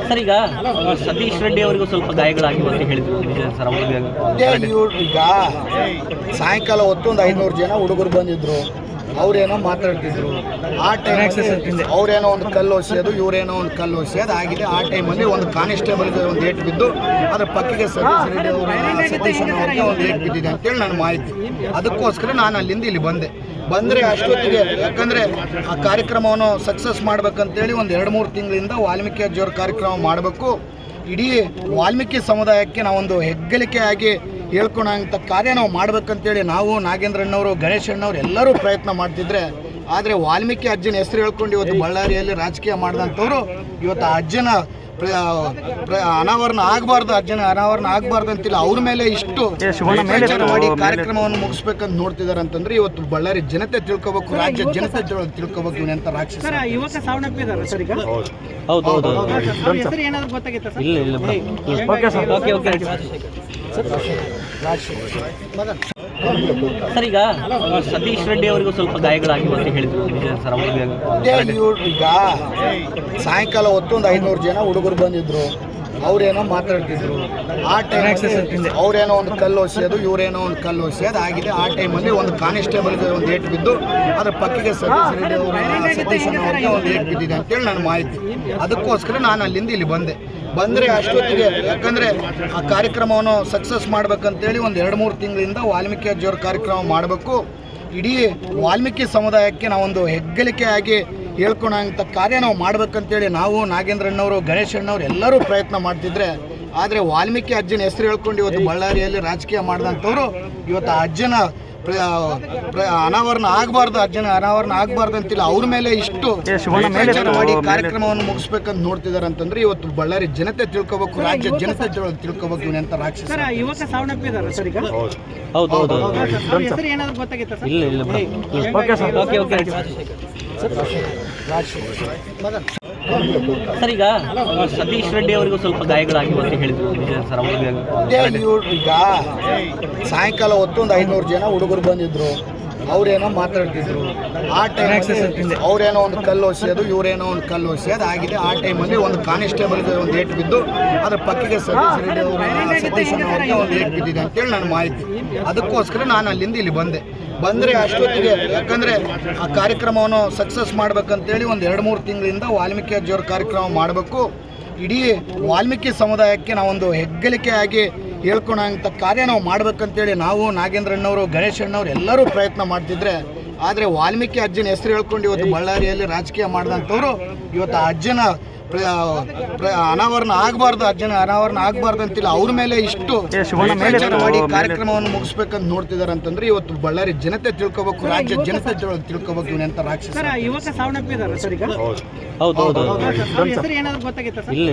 Sir, ಈಗ ಸತೀಶ್ ರೆಡ್ಡಿ ಅವರಿಗೂ ಸ್ವಲ್ಪ ಗಾಯಗಳಾಗಿವೆ ಅಂತ ಹೇಳಿದ್ರು ಸರ್. ಈಗ ಸಾಯಂಕಾಲ ಹೊತ್ತು ಒಂದು 500 ಜನ ಹುಡುಗರು ಬಂದಿದ್ರು. ಅವ್ರೇನೋ ಮಾತಾಡ್ತಿದ್ರು. ಆ ಟೈಮ್ ಅವ್ರೇನೋ ಒಂದು ಕಲ್ಲು ಹೊಸೆಯೋದು, ಇವರೇನೋ ಒಂದು ಕಲ್ಲು ಹೊಸೆಯೋದು ಆಗಿದೆ. ಆ ಟೈಮಲ್ಲಿ ಒಂದು ಕಾನಿಸ್ಟೇಬಲ್ಗೆ ಒಂದು ಏಟು ಬಿದ್ದು ಅದ್ರ ಪಕ್ಕಕ್ಕೆ ಸತೀಶ್ ರೆಡ್ಡಿ ಸತೀಶ್ ಅವ್ರಿಗೆ ಒಂದು ಏಟು ಬಿದ್ದಿದೆ ಅಂತೇಳಿ ನನ್ನ ಮಾಹಿತಿ. ಅದಕ್ಕೋಸ್ಕರ ನಾನು ಅಲ್ಲಿಂದ ಇಲ್ಲಿ ಬಂದರೆ ಅಷ್ಟೊತ್ತಿಗೆ, ಯಾಕಂದರೆ ಆ ಕಾರ್ಯಕ್ರಮವನ್ನು ಸಕ್ಸಸ್ ಮಾಡ್ಬೇಕಂತೇಳಿ ಒಂದು 2-3 ತಿಂಗಳಿಂದ ವಾಲ್ಮೀಕಿ ಅಜ್ಜಿಯವ್ರ ಕಾರ್ಯಕ್ರಮ ಮಾಡಬೇಕು, ಇಡೀ ವಾಲ್ಮೀಕಿ ಸಮುದಾಯಕ್ಕೆ ನಾವೊಂದು ಹೆಗ್ಗಳಿಕೆ ಆಗಿ ಹೇಳ್ಕೊಳಂಥ ಕಾರ್ಯ ನಾವು ಮಾಡ್ಬೇಕಂತೇಳಿ ನಾವು, ನಾಗೇಂದ್ರಣ್ಣವರು, ಗಣೇಶ್ ಅಣ್ಣವ್ರು ಎಲ್ಲರೂ ಪ್ರಯತ್ನ ಮಾಡ್ತಿದ್ರೆ, ಆದರೆ ವಾಲ್ಮೀಕಿ ಅಜ್ಜನ ಹೆಸರು ಹೇಳ್ಕೊಂಡು ಇವತ್ತು ಬಳ್ಳಾರಿಯಲ್ಲಿ ರಾಜಕೀಯ ಮಾಡಿದಂಥವ್ರು ಇವತ್ತು ಆ ಅಜ್ಜನ ಅನಾವರಣ ಆಗಬಾರ್ದು, ಅಜ್ಜನ ಅನಾವರಣ ಆಗಬಾರ್ದು ಅಂತಿಲ್ಲ, ಅವ್ರ ಮೇಲೆ ಇಷ್ಟು ಮಾಡಿ ಕಾರ್ಯಕ್ರಮವನ್ನು ಮುಗಿಸ್ಬೇಕಂತ ನೋಡ್ತಿದ್ದಾರೆ ಅಂತಂದ್ರೆ ಇವತ್ತು ಬಳ್ಳಾರಿ ಜನತೆ ತಿಳ್ಕೊಬೇಕು, ರಾಜ್ಯ ಜನತೆ ತಿಳ್ಕೊಬೇಕು ಇವನಂತ ರಾಕ್ಷಸ. ಸರ್, ಈಗ ಸತೀಶ್ ರೆಡ್ಡಿ ಅವರಿಗೂ ಸ್ವಲ್ಪ ಗಾಯಗಳಾಗಿವೆ ಅಂತ ಹೇಳಿದ್ರು ಸರ್. ಈಗ ಸಾಯಂಕಾಲ ಹೊತ್ತು ಒಂದು 500 ಜನ ಹುಡುಗರು ಬಂದಿದ್ರು. ಅವ್ರೇನೋ ಮಾತಾಡ್ತಿದ್ರು. ಆ ಟೈಮ್ ಅವ್ರೇನೋ ಒಂದು ಕಲ್ಲು ಹೊಸೆಯೋದು, ಇವರೇನೋ ಒಂದು ಕಲ್ಲು ಹೊಸೆಯೋದು ಆಗಿದೆ. ಆ ಟೈಮಲ್ಲಿ ಒಂದು ಕಾನಿಸ್ಟೇಬಲ್ಗೆ ಒಂದು ಏಟು ಬಿದ್ದು ಅದ್ರ ಪಕ್ಕಕ್ಕೆ ಸತೀಶ್ ರೆಡ್ಡಿ ಸತೀಶ್ ಅವ್ರಿಗೆ ಒಂದು ಏಟು ಬಿದ್ದಿದೆ ಅಂತೇಳಿ ನನ್ನ ಮಾಹಿತಿ. ಅದಕ್ಕೋಸ್ಕರ ನಾನು ಅಲ್ಲಿಂದ ಇಲ್ಲಿ ಬಂದರೆ ಅಷ್ಟೊತ್ತಿಗೆ, ಯಾಕಂದರೆ ಆ ಕಾರ್ಯಕ್ರಮವನ್ನು ಸಕ್ಸಸ್ ಮಾಡ್ಬೇಕಂತೇಳಿ ಒಂದು 2-3 ತಿಂಗಳಿಂದ ವಾಲ್ಮೀಕಿ ಅಜ್ಜಿಯವ್ರ ಕಾರ್ಯಕ್ರಮ ಮಾಡಬೇಕು, ಇಡೀ ವಾಲ್ಮೀಕಿ ಸಮುದಾಯಕ್ಕೆ ನಾವೊಂದು ಹೆಗ್ಗಳಿಕೆ ಆಗಿ ಹೇಳ್ಕೊಳಂಥ ಕಾರ್ಯ ನಾವು ಮಾಡ್ಬೇಕಂತೇಳಿ ನಾವು, ನಾಗೇಂದ್ರಣ್ಣವರು, ಗಣೇಶ್ ಅಣ್ಣವ್ರು ಎಲ್ಲರೂ ಪ್ರಯತ್ನ ಮಾಡ್ತಿದ್ರೆ, ಆದರೆ ವಾಲ್ಮೀಕಿ ಅಜ್ಜನ ಹೆಸರು ಹೇಳ್ಕೊಂಡು ಇವತ್ತು ಬಳ್ಳಾರಿಯಲ್ಲಿ ರಾಜಕೀಯ ಮಾಡಿದಂಥವ್ರು ಇವತ್ತು ಆ ಅಜ್ಜನ ಅನಾವರಣ ಆಗಬಾರ್ದು, ಅಜ್ಜನ ಅನಾವರಣ ಆಗಬಾರ್ದು ಅಂತಿಲ್ಲ, ಅವ್ರ ಮೇಲೆ ಇಷ್ಟು ಮಾಡಿ ಕಾರ್ಯಕ್ರಮವನ್ನು ಮುಗಿಸ್ಬೇಕಂತ ನೋಡ್ತಿದ್ದಾರೆ ಅಂತಂದ್ರೆ ಇವತ್ತು ಬಳ್ಳಾರಿ ಜನತೆ ತಿಳ್ಕೊಬೇಕು, ರಾಜ್ಯ ಜನತೆ ತಿಳ್ಕೊಬೇಕು ಇವನಂತ ರಾಕ್ಷಸ. ಸರ್, ಈಗ ಸತೀಶ್ ರೆಡ್ಡಿ ಅವರಿಗೂ ಸ್ವಲ್ಪ ಗಾಯಗಳಾಗಿವೆ ಅಂತ ಹೇಳಿದ್ರು ಸರ್. ಈಗ ಸಾಯಂಕಾಲ ಹೊತ್ತು ಒಂದು 500 ಜನ ಹುಡುಗರು ಬಂದಿದ್ರು. ಅವ್ರೇನೋ ಮಾತಾಡ್ತಿದ್ರು. ಆ ಟೈಮ್ ಅವ್ರೇನೋ ಒಂದು ಕಲ್ಲು ಹೊಸೆಯೋದು, ಇವರೇನೋ ಒಂದು ಕಲ್ಲು ಹೊಸೆಯೋದು ಆಗಿದೆ. ಆ ಟೈಮಲ್ಲಿ ಒಂದು ಕಾನಿಸ್ಟೇಬಲ್ಗೆ ಒಂದು ಏಟು ಬಿದ್ದು ಅದ್ರ ಪಕ್ಕಕ್ಕೆ ಸತೀಶ್ ರೆಡ್ಡಿ ಸತೀಶ್ ಅವ್ರಿಗೆ ಒಂದು ಏಟು ಬಿದ್ದಿದೆ ಅಂತೇಳಿ ನನ್ನ ಮಾಹಿತಿ. ಅದಕ್ಕೋಸ್ಕರ ನಾನು ಅಲ್ಲಿಂದ ಇಲ್ಲಿ ಬಂದರೆ ಅಷ್ಟೊತ್ತಿಗೆ, ಯಾಕಂದರೆ ಆ ಕಾರ್ಯಕ್ರಮವನ್ನು ಸಕ್ಸಸ್ ಮಾಡ್ಬೇಕಂತೇಳಿ ಒಂದು 2-3 ತಿಂಗಳಿಂದ ವಾಲ್ಮೀಕಿ ಅಜ್ಜಿಯವ್ರ ಕಾರ್ಯಕ್ರಮ ಮಾಡಬೇಕು, ಇಡೀ ವಾಲ್ಮೀಕಿ ಸಮುದಾಯಕ್ಕೆ ನಾವೊಂದು ಹೆಗ್ಗಳಿಕೆ ಆಗಿ ಹೇಳ್ಕೊಳಂಥ ಕಾರ್ಯ ನಾವು ಮಾಡ್ಬೇಕಂತೇಳಿ ನಾವು, ನಾಗೇಂದ್ರಣ್ಣವರು, ಗಣೇಶ್ ಅಣ್ಣವ್ರು ಎಲ್ಲರೂ ಪ್ರಯತ್ನ ಮಾಡ್ತಿದ್ರೆ, ಆದರೆ ವಾಲ್ಮೀಕಿ ಅಜ್ಜನ ಹೆಸರು ಹೇಳ್ಕೊಂಡು ಇವತ್ತು ಬಳ್ಳಾರಿಯಲ್ಲಿ ರಾಜಕೀಯ ಮಾಡಿದಂಥವ್ರು ಇವತ್ತು ಆ ಅಜ್ಜನ ಅನಾವರಣ ಆಗಬಾರ್ದು, ಅಜ್ಜನ ಅನಾವರಣ ಆಗಬಾರ್ದು ಅಂತಿಲ್ಲ, ಅವ್ರ ಮೇಲೆ ಇಷ್ಟು ಮಾಡಿ ಕಾರ್ಯಕ್ರಮವನ್ನು ಮುಗಿಸ್ಬೇಕಂತ ನೋಡ್ತಿದ್ದಾರೆ ಅಂತಂದ್ರೆ ಇವತ್ತು ಬಳ್ಳಾರಿ ಜನತೆ ತಿಳ್ಕೊಬೇಕು, ರಾಜ್ಯ ಜನತೆ ತಿಳ್ಕೊಬೇಕು ಇವನಂತ ರಾಕ್ಷಸ. ಇಲ್ಲ